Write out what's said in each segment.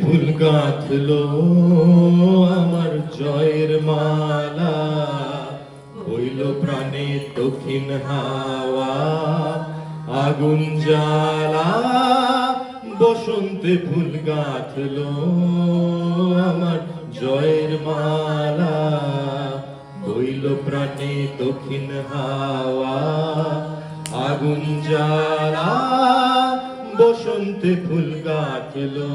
ফুল গাঁথলো আমার জয়ের মালা, হইল প্রাণে দক্ষিণ হাওয়া আগুন জ্বালা। বসন্তে ফুল গাঁথলো আমার জয়ের মালা, হইল প্রাণে দক্ষিণ হাওয়া আগুন জ্বালা। বসন্তে ফুল গাঁথলো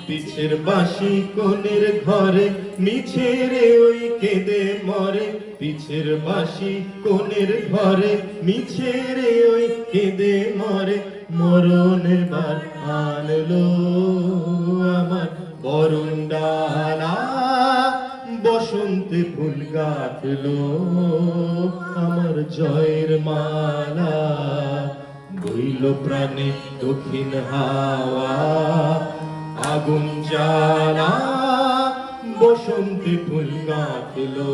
পিছের বাঁশি কোণের ঘরে, মিছে রে ওই কেঁদে মরে। পিছের বাঁশি কোণের ঘরে, মিছে রে ওই কেঁদে মরে। মরণ এবার আনলো আমার বরণ ডালা, বসন্তে ফুল গাঁথলো আমার জয়ের মালা, বইল প্রাণে দক্ষিণ হাওয়া আগুন জ্বালা। বসন্তে ফুল গাঁথলো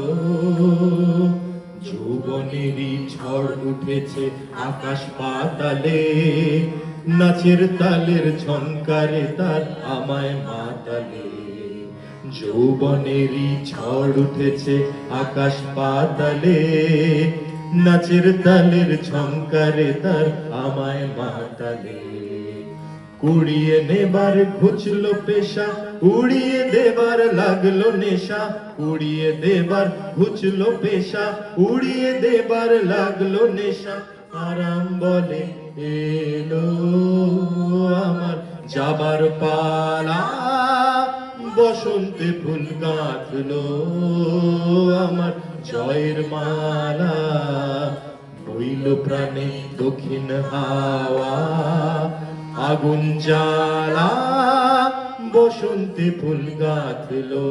যৌবনেরই ঝড় উঠেছে আকাশ পাতালে, নাচের তালের ঝংকারে তার আমায় মাতালে। যৌবনেরই ঝড় উঠেছে আকাশ পাতালে, নাচের তালের ঝংকারে তার আমায় মাতালে। কুড়িয়ে নেবার ঘুচলো পেশা, উড়িয়ে দেবার লাগলো নেশা। কুড়িয়ে দেবার ঘুচলো পেশা, উড়িয়ে দেবার লাগলো নেশা। আরাম বলে এলো আমার যাবার পালা, বসন্তে ফুল গাঁথলো আমার জয়ের মালা, বইল প্রাণে দক্ষিণ হাওয়া আগুন জ্বালা। বসন্তে ফুল গাঁথলো।